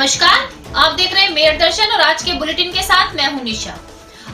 नमस्कार, आप देख रहे हैं मेयर दर्शन और आज के बुलेटिन के साथ मैं हूं निशा।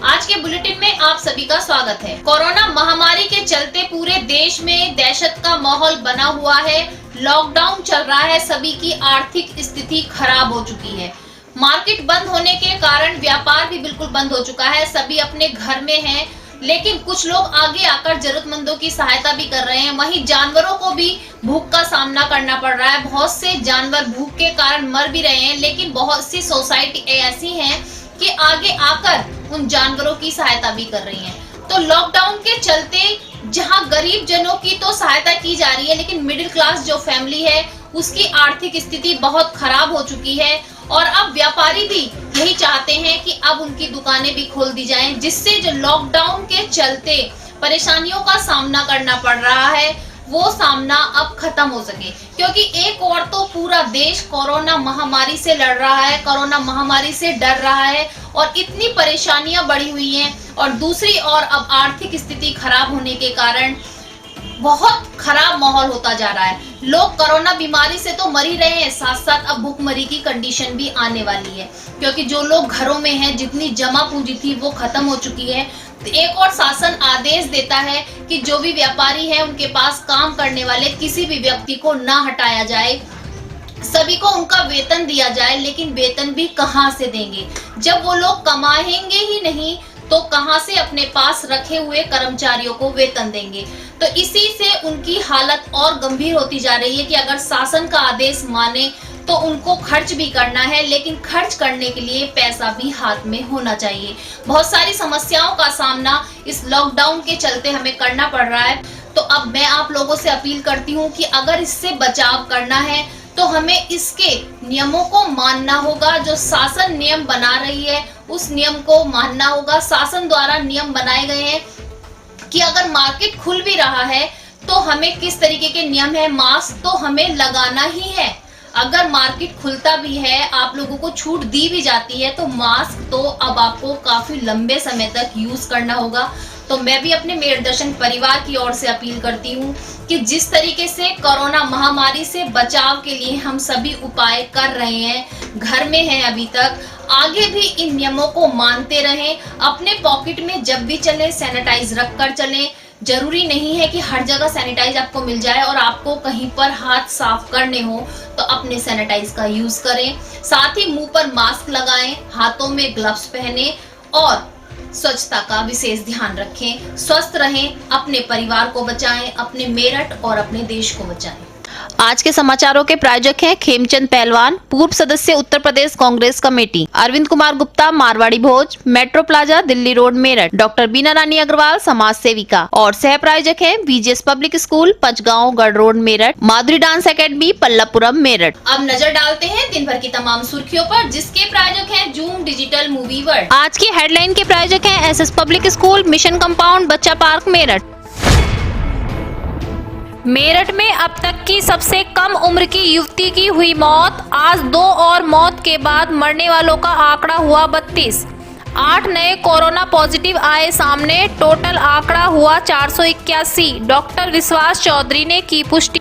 आज के बुलेटिन में आप सभी का स्वागत है। कोरोना महामारी के चलते पूरे देश में दहशत का माहौल बना हुआ है। लॉकडाउन चल रहा है, सभी की आर्थिक स्थिति खराब हो चुकी है। मार्केट बंद होने के कारण व्यापार भी बिल्कुल बंद हो चुका है। सभी अपने घर में हैं, लेकिन कुछ लोग आगे आकर जरूरतमंदों की सहायता भी कर रहे हैं। वहीं जानवरों को भी भूख का सामना करना पड़ रहा है। बहुत से जानवर भूख के कारण मर भी रहे हैं, लेकिन बहुत सी सोसाइटी ऐसी हैं कि आगे आकर उन जानवरों की सहायता भी कर रही हैं। तो लॉकडाउन के चलते जहां गरीब जनों की तो सहायता की जा रही है, लेकिन मिडिल क्लास जो फैमिली है उसकी आर्थिक स्थिति बहुत खराब हो चुकी है। और अब व्यापारी भी यही चाहते हैं कि अब उनकी दुकानें भी खोल दी जाएं, जिससे जो लॉकडाउन के चलते परेशानियों का सामना करना पड़ रहा है वो सामना अब खत्म हो सके। क्योंकि एक और तो पूरा देश कोरोना महामारी से लड़ रहा है, कोरोना महामारी से डर रहा है और इतनी परेशानियां बढ़ी हुई हैं, और दूसरी ओर अब आर्थिक स्थिति खराब होने के कारण बहुत खराब माहौल होता जा रहा है। लोग कोरोना बीमारी से तो मर ही रहे हैं, साथ साथ अब भूखमरी की कंडीशन भी आने वाली है। क्योंकि जो लोग घरों में हैं, जितनी जमा पूंजी थी वो खत्म हो चुकी है। तो एक और शासन आदेश देता है कि जो भी व्यापारी है उनके पास काम करने वाले किसी भी व्यक्ति को ना हटाया जाए, सभी को उनका वेतन दिया जाए। लेकिन वेतन भी कहां से देंगे जब वो लोग कमाएंगे ही नहीं, तो कहां से अपने पास रखे हुए कर्मचारियों को वेतन देंगे। तो इसी से उनकी हालत और गंभीर होती जा रही है कि अगर शासन का आदेश माने तो उनको खर्च भी करना है, लेकिन खर्च करने के लिए पैसा भी हाथ में होना चाहिए। बहुत सारी समस्याओं का सामना इस लॉकडाउन के चलते हमें करना पड़ रहा है। तो अब मैं आप लोगों से अपील करती हूँ कि अगर इससे बचाव करना है तो हमें इसके नियमों को मानना होगा। जो शासन नियम बना रही है उस नियम को मानना होगा। शासन द्वारा नियम बनाए गए हैं कि अगर मार्केट खुल भी रहा है तो हमें किस तरीके के नियम है। मास्क तो हमें लगाना ही है। अगर मार्केट खुलता भी है, आप लोगों को छूट दी भी जाती है, तो मास्क तो अब आपको काफी लंबे समय तक यूज करना होगा। तो मैं भी अपने मेयर दर्शन परिवार की ओर से अपील करती हूँ कि जिस तरीके से कोरोना महामारी से बचाव के लिए हम सभी उपाय कर रहे हैं, घर में हैं अभी तक, आगे भी इन नियमों को मानते रहें। अपने पॉकेट में जब भी चले सैनिटाइज रख कर चलें। जरूरी नहीं है कि हर जगह सैनिटाइज आपको मिल जाए, और आपको कहीं पर हाथ साफ करने हो तो अपने सैनिटाइज का यूज करें। साथ ही मुंह पर मास्क लगाएं, हाथों में ग्लव्स पहने और स्वच्छता का विशेष ध्यान रखें। स्वस्थ रहें, अपने परिवार को बचाएं, अपने मेरठ और अपने देश को बचाएं। आज के समाचारों के प्रायोजक हैं खेमचंद पहलवान, पूर्व सदस्य उत्तर प्रदेश कांग्रेस कमेटी, अरविंद कुमार गुप्ता, मारवाड़ी भोज, metro plaza, Delhi road, Meerut, doctor Bina Rani Agarwal, समाज सेविका, और सह प्रायोजक हैं VGS पब्लिक स्कूल, पचगांव, गढ़ रोड, मेरठ, माधुरी डांस एकेडमी, पल्लवपुरम, मेरठ। अब नजर डालते हैं दिन भर की तमाम सुर्खियों पर, जिसके प्रायोजक हैं जूम डिजिटल मूवी वर्ल्ड। आज की हेडलाइन के प्रायोजक हैं SS public school, mission compound, बच्चा पार्क, मेरठ। मेरठ में अब तक की सबसे कम उम्र की युवती की हुई मौत। आज 2 और मौत के बाद मरने वालों का आंकड़ा हुआ 32। 8 नए कोरोना पॉजिटिव आए सामने, टोटल आंकड़ा हुआ 481। डॉक्टर विश्वास चौधरी ने की पुष्टि।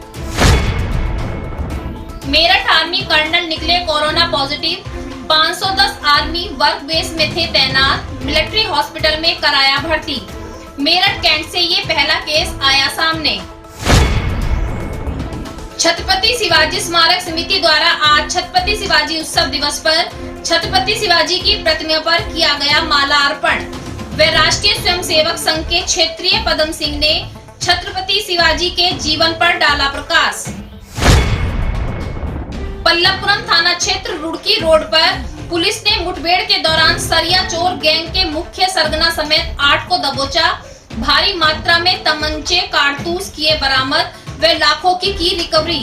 मेरठ आर्मी कर्नल निकले corona positive. 510 army work base में थे तैनात, मिलिट्री हॉस्पिटल में कराया भर्ती। मेरठ कैंट से ये पहला केस आया सामने। छत्रपति शिवाजी स्मारक समिति द्वारा आज छत्रपति शिवाजी उत्सव दिवस पर छत्रपति शिवाजी की प्रतिमा पर किया गया मालार्पण। व राष्ट्रीय स्वयंसेवक संघ के क्षेत्रीय पदम सिंह ने छत्रपति शिवाजी के जीवन पर डाला प्रकाश। पल्लवपुरम थाना क्षेत्र रुड़की रोड पर पुलिस ने मुठभेड़ के दौरान सरिया चोर गैंग के मुख्य सरगना समेत 8 को दबोचा। भारी मात्रा में तमंचे, कारतूस किए बरामद व लाखों की रिकवरी।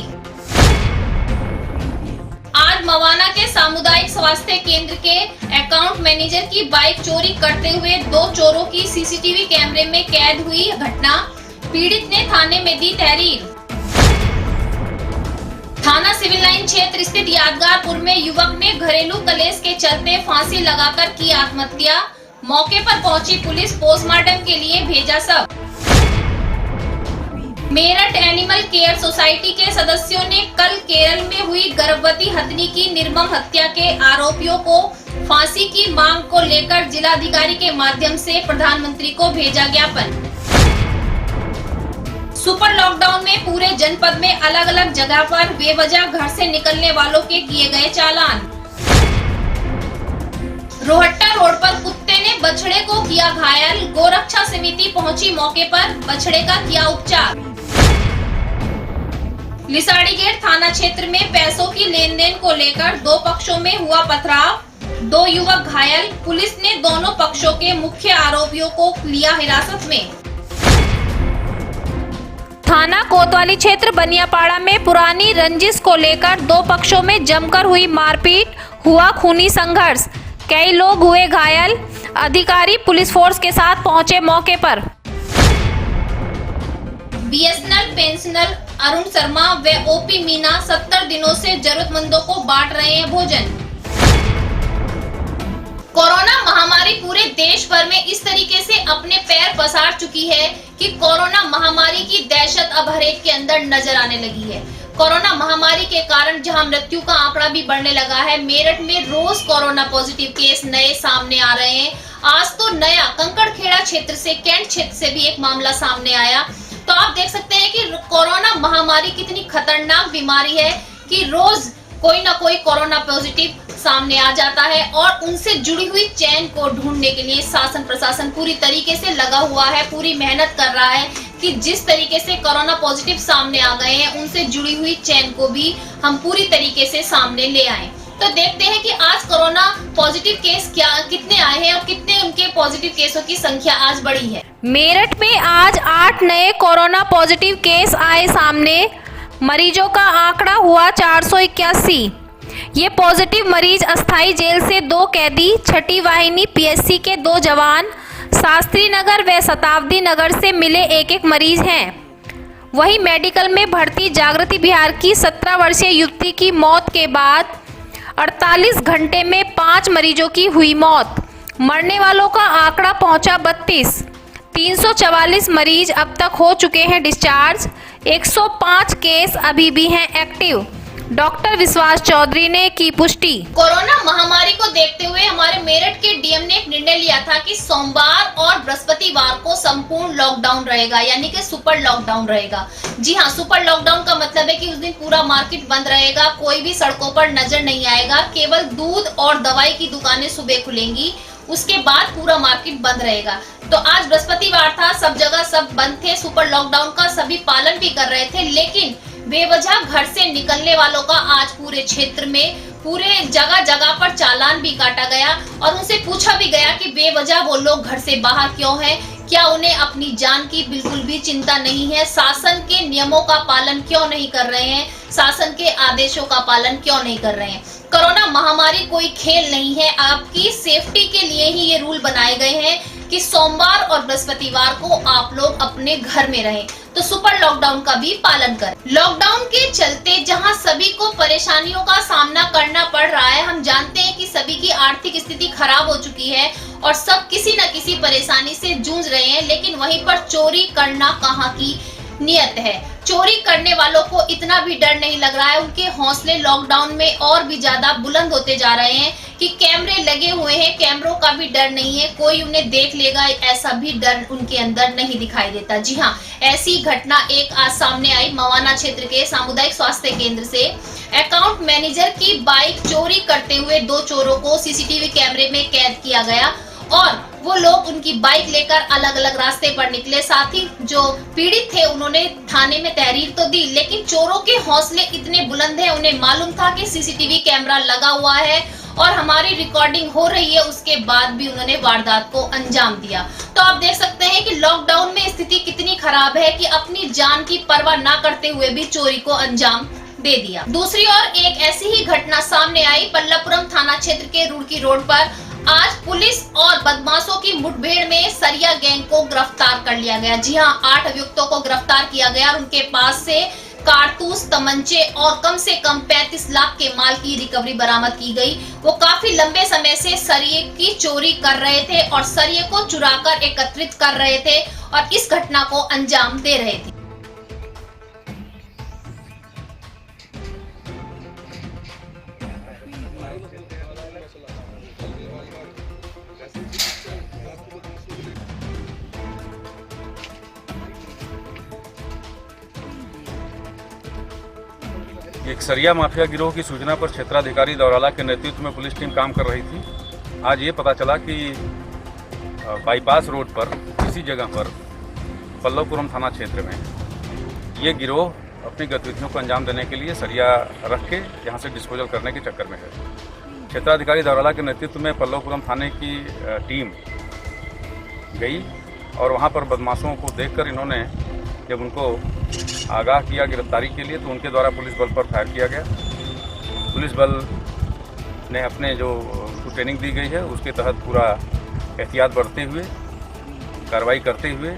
आज मवाना के सामुदायिक स्वास्थ्य केंद्र के अकाउंट मैनेजर की बाइक चोरी करते हुए 2 चोरों की सीसीटीवी कैमरे में कैद हुई घटना। पीड़ित ने थाने में दी तहरीर। थाना सिविल लाइन क्षेत्र स्थित यादगारपुर में युवक ने घरेलू कलेश के चलते फांसी लगाकर की आत्महत्या। मौके पर पहुंची पुलिस पोस्टमार्टम के लिए भेजा शव। मेरठ एनिमल केयर सोसाइटी के सदस्यों ने कल केरल में हुई गर्भवती हथिनी की निर्मम हत्या के आरोपियों को फांसी की मांग को लेकर जिलाधिकारी के माध्यम से प्रधानमंत्री को भेजा ज्ञापन। सुपर लॉकडाउन में पूरे जनपद में अलग अलग जगह पर बेवजह घर से निकलने वालों के किए गए चालान। रोहट्टा रोड पर कुत्ते ने बछड़े को किया घायल, गोरक्षा समिति पहुंची मौके पर, बछड़े का किया उपचार। लिसाड़ी गेट थाना क्षेत्र में पैसों की लेन देन को लेकर दो पक्षों में हुआ पथराव, 2 युवक घायल, पुलिस ने दोनों पक्षों के मुख्य आरोपियों को लिया हिरासत में। थाना कोतवाली क्षेत्र बनियापाड़ा में पुरानी रंजिश को लेकर दो पक्षों में जमकर हुई मारपीट, हुआ खूनी संघर्ष, कई लोग हुए घायल, अधिकारी पुलिस फोर्स के साथ पहुंचे मौके पर। बीएसएनएल पेंशनर अरुण शर्मा व ओपी मीना 70 दिनों से जरूरतमंदों को बांट रहे हैं भोजन। कोरोना महामारी पूरे देश भर में इस तरीके से अपने पैर पसार चुकी है कि कोरोना महामारी की दहशत अब हर एक के अंदर नजर आने लगी है। कोरोना महामारी के कारण जहां मृत्यु का आंकड़ा भी बढ़ने लगा है, मेरठ में रोज कोरोना पॉजिटिव केस नए सामने आ रहे हैं। आज तो नया कंकड़खेड़ा क्षेत्र से, कैंट क्षेत्र से भी एक मामला सामने आया। तो आप देख सकते हैं कि कोरोना महामारी कितनी खतरनाक बीमारी है कि रोज कोई ना कोई कोरोना पॉजिटिव सामने आ जाता है और उनसे जुड़ी हुई चेन को ढूंढने के लिए शासन प्रशासन पूरी तरीके से लगा हुआ है, पूरी मेहनत कर रहा है कि जिस तरीके से कोरोना पॉजिटिव सामने आ गए हैं, उनसे जुड़ी हुई चेन को भी हम पूरी तरीके से सामने ले आए। तो देखते हैं कि आज कोरोना पॉजिटिव केस कितने आए हैं और कितने उनके पॉजिटिव केसों की संख्या आज बढ़ी है। मेरठ में आज 8 नए कोरोना पॉजिटिव केस आए सामने, मरीजों का आंकड़ा हुआ 481। ये पॉजिटिव मरीज अस्थाई जेल से 2 कैदी, छठी वाहिनी पीएससी के 2 जवान, शास्त्री नगर व शताब्दी नगर से मिले एक मरीज हैं। वहीं मेडिकल में भर्ती जागृति बिहार की 17 वर्षीय युवती की मौत के बाद 48 घंटे में 5 मरीजों की हुई मौत। मरने वालों का आंकड़ा पहुंचा 32। 344 मरीज अब तक हो चुके हैं डिस्चार्ज। 105 केस अभी भी हैं एक्टिव। डॉक्टर विश्वास चौधरी ने की पुष्टि। कोरोना महामारी को देखते हुए हमारे मेरठ के डीएम ने एक निर्णय लिया था कि सोमवार और बृहस्पतिवार को संपूर्ण लॉकडाउन रहेगा, यानी कि सुपर लॉकडाउन रहेगा। जी हाँ, सुपर लॉकडाउन का मतलब है कि उस दिन पूरा मार्केट बंद रहेगा, कोई भी सड़कों पर नजर नहीं आएगा, केवल दूध और दवाई की दुकानें सुबह खुलेंगी, उसके बाद पूरा मार्केट बंद रहेगा। तो आज बृहस्पतिवार था, सब जगह सब बंद थे, सुपर लॉकडाउन का सभी पालन भी कर रहे थे, लेकिन बेवजह घर से निकलने वालों का आज पूरे क्षेत्र में पूरे जगह जगह पर चालान भी काटा गया और उनसे पूछा भी गया कि बेवजह वो लोग घर से बाहर क्यों हैं, क्या उन्हें अपनी जान की बिल्कुल भी चिंता नहीं है, शासन के नियमों का पालन क्यों नहीं कर रहे हैं, शासन के आदेशों का पालन क्यों नहीं कर रहे हैं। कोरोना महामारी कोई खेल नहीं है, आपकी सेफ्टी के लिए ही ये रूल बनाए गए हैं कि सोमवार और बृहस्पतिवार को आप लोग अपने घर में रहें, तो सुपर लॉकडाउन का भी पालन करें। लॉकडाउन के चलते जहां सभी को परेशानियों का सामना करना पड़ रहा है, हम जानते हैं कि सभी की आर्थिक स्थिति खराब हो चुकी है और सब किसी न किसी परेशानी से जूझ रहे हैं, लेकिन वहीं पर चोरी करना कहाँ की नियत है। चोरी करने वालों को इतना भी डर नहीं लग रहा है, उनके हौसले लॉकडाउन में और भी ज्यादा बुलंद होते जा रहे हैं कि कैमरे लगे हुए हैं, कैमरों का भी डर नहीं है, कोई उन्हें देख लेगा ऐसा भी डर उनके अंदर नहीं दिखाई देता। जी हाँ, ऐसी घटना एक आज सामने आई मवाना क्षेत्र के सामुदायिक स्वास्थ्य केंद्र से। अकाउंट मैनेजर की बाइक चोरी करते हुए 2 चोरों को सीसीटीवी कैमरे में कैद किया गया और वो लोग उनकी बाइक लेकर अलग अलग रास्ते पर निकले। साथ ही जो पीड़ित थे उन्होंने थाने में तहरीर तो दी, लेकिन चोरों के हौसले इतने बुलंद हैं, उन्हें मालूम था कि सीसीटीवी कैमरा लगा हुआ है और हमारी रिकॉर्डिंग हो रही है, उसके बाद भी उन्होंने वारदात को अंजाम दिया। तो आप देख सकते हैं कि लॉकडाउन में स्थिति कितनी खराब है कि अपनी जान की परवाह ना करते हुए भी चोरी को अंजाम दे दिया। दूसरी ओर एक ऐसी ही घटना सामने आई पल्लापुरम थाना क्षेत्र के रुड़की रोड पर। आज पुलिस और बदमाशों की मुठभेड़ में सरिया गैंग को गिरफ्तार कर लिया गया। जी हां, 8 अभियुक्तों को गिरफ्तार किया गया और उनके पास से कारतूस, तमंचे और कम से कम 35 लाख के माल की रिकवरी बरामद की गई। वो काफी लंबे समय से सरिये की चोरी कर रहे थे और सरिये को चुराकर एकत्रित कर रहे थे और इस घटना को अंजाम दे रहे थे। एक सरिया माफिया गिरोह की सूचना पर क्षेत्राधिकारी दौराला के नेतृत्व में पुलिस टीम काम कर रही थी। आज ये पता चला कि बाईपास रोड पर किसी जगह पर पल्लवपुरम थाना क्षेत्र में ये गिरोह अपनी गतिविधियों को अंजाम देने के लिए सरिया रख के यहाँ से डिस्पोजल करने के चक्कर में है। क्षेत्राधिकारी दौराला के नेतृत्व में पल्लवपुरम थाने की टीम गई और वहाँ पर बदमाशों को देखकर इन्होंने जब उनको आगाह किया गिरफ्तारी के लिए तो उनके द्वारा पुलिस बल पर फायर किया गया। पुलिस बल ने अपने जो ट्रेनिंग दी गई है उसके तहत पूरा एहतियात बरतते हुए कार्रवाई करते हुए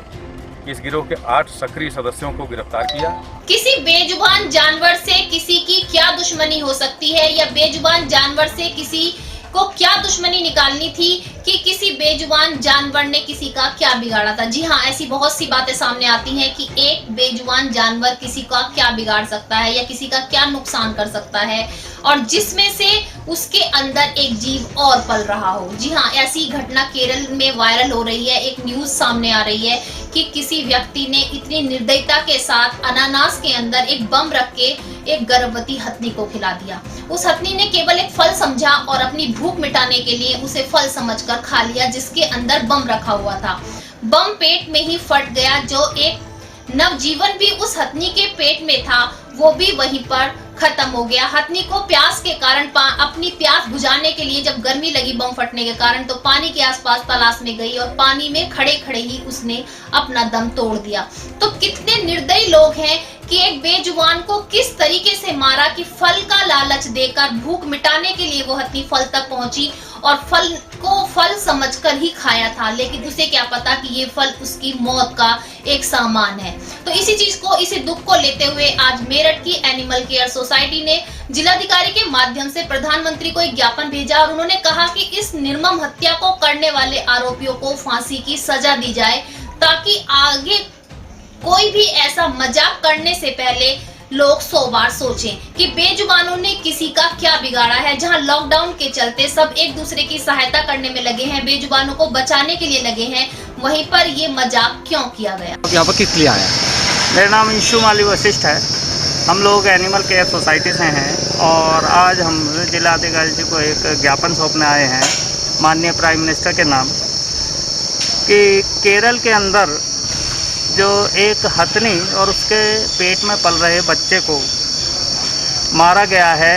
इस गिरोह के 8 सक्रिय सदस्यों को गिरफ्तार किया। किसी बेजुबान जानवर से किसी की क्या दुश्मनी हो सकती है या बेजुबान जानवर से किसी को क्या दुश्मनी निकालनी थी कि किसी बेजुबान जानवर ने किसी का क्या बिगाड़ा था। जी हाँ, ऐसी बहुत सी बातें सामने आती हैं कि एक बेजुबान जानवर किसी का क्या बिगाड़ सकता है या किसी का क्या नुकसान कर सकता है और जिसमें से उसके अंदर एक जीव और पल रहा हो। जी हाँ, ऐसी घटना केरल में वायरल हो रही है। एक न्यूज सामने आ रही है कि किसी व्यक्ति ने इतनी निर्दयता के साथ अनानास के अंदर एक बम रख के एक गर्भवती हथनी को खिला दिया। उस हथनी ने केवल एक फल समझा और अपनी भूख मिटाने के लिए उसे फल समझकर खा लिया जिसके अंदर बम रखा हुआ था। बम पेट में ही फट गया। जो एक नवजीवन भी उस हथनी के पेट में था वो भी वहीं पर खत्म हो गया। हथनी को प्यास के कारण अपनी प्यास बुझाने के लिए जब गर्मी लगी बम फटने के कारण तो पानी के आसपास तलाश में गई और पानी में खड़े खड़े ही उसने अपना दम तोड़ दिया। तो कितने निर्दयी लोग हैं कि एक बेजुबान को किस तरीके से मारा कि फल का लालच देकर भूख मिटाने के लिए वो हथनी फल तक पहुंची और फल को फल समझकर ही खाया था, लेकिन उसे क्या पता कि ये फल उसकी मौत का एक सामान है। तो इसी दुख को लेते हुए आज मेरठ की एनिमल केयर सोसाइटी ने जिलाधिकारी के माध्यम से प्रधानमंत्री को एक ज्ञापन भेजा और उन्होंने कहा कि इस निर्मम हत्या को करने वाले आरोपियों को फांसी की सजा दी जाए ताकि आगे कोई भी ऐसा मजाक करने से पहले लोग 100 बार सोचें कि बेजुबानों ने किसी का क्या बिगाड़ा है। जहां लॉकडाउन के चलते सब एक दूसरे की सहायता करने में लगे हैं, बेजुबानों को बचाने के लिए लगे हैं, वहीं पर ये मजाक क्यों किया गया? यहाँ पर किस लिए आया? मेरा नाम इंशु माली वशिष्ठ है। हम लोग एनिमल केयर सोसाइटी से हैं और आज हम जिलाधिकारी जी को एक ज्ञापन सौंपने आए हैं माननीय प्राइम मिनिस्टर के नाम कि केरल के अंदर जो एक हथनी और उसके पेट में पल रहे बच्चे को मारा गया है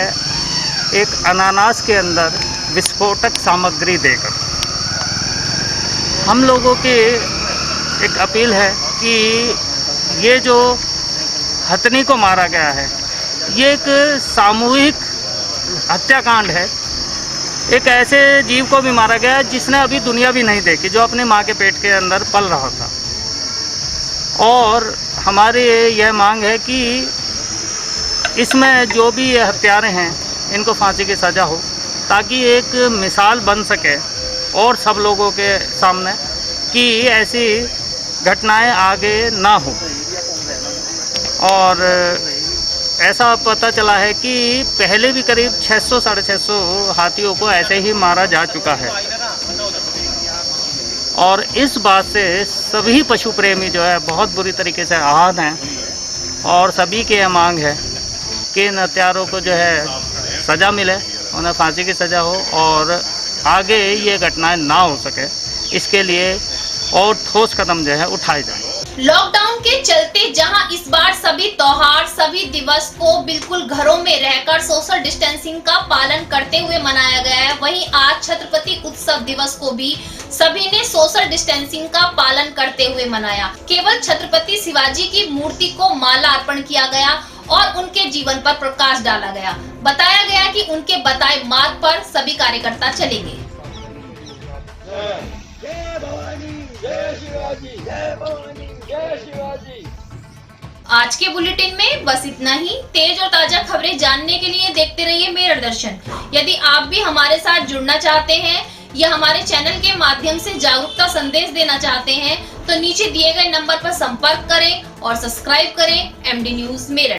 एक अनानास के अंदर विस्फोटक सामग्री देकर। हम लोगों की एक अपील है कि ये जो हथनी को मारा गया है ये एक सामूहिक हत्याकांड है। एक ऐसे जीव को भी मारा गया है जिसने अभी दुनिया भी नहीं देखी, जो अपनी माँ के पेट के अंदर पल रहा था। और हमारी यह मांग है कि इसमें जो भी ये हत्यारे हैं इनको फांसी की सज़ा हो ताकि एक मिसाल बन सके और सब लोगों के सामने कि ऐसी घटनाएं आगे ना हो। और ऐसा पता चला है कि पहले भी करीब 600-650 हाथियों को ऐसे ही मारा जा चुका है और इस बात से सभी पशु प्रेमी जो है बहुत बुरी तरीके से आहत हैं और सभी की यह मांग है कि इन हत्यारों को जो है सज़ा मिले, उन्हें फांसी की सज़ा हो और आगे ये घटनाएं ना हो सके, इसके लिए और ठोस कदम जो है उठाए जाए। लॉकडाउन के चलते जहां इस बार सभी त्योहार सभी दिवस को बिल्कुल घरों में रहकर सोशल डिस्टेंसिंग का पालन करते हुए मनाया गया है, वहीं आज छत्रपति उत्सव दिवस को भी सभी ने सोशल डिस्टेंसिंग का पालन करते हुए मनाया। केवल छत्रपति शिवाजी की मूर्ति को माला अर्पण किया गया और उनके जीवन पर प्रकाश डाला गया। बताया गया कि उनके बताए मार्ग पर सभी कार्यकर्ता चलेंगे। जय भवानी, जय शिवाजी, जय भवानी, जय शिवाजी। आज के बुलेटिन में बस इतना ही। तेज और ताजा खबरें जानने के लिए देखते रहिए मेरठ दर्शन। यदि आप भी हमारे साथ जुड़ना चाहते हैं या हमारे चैनल के माध्यम से जागरूकता संदेश देना चाहते हैं तो नीचे दिए गए नंबर पर संपर्क करें और सब्सक्राइब करें एमडी न्यूज मेरठ।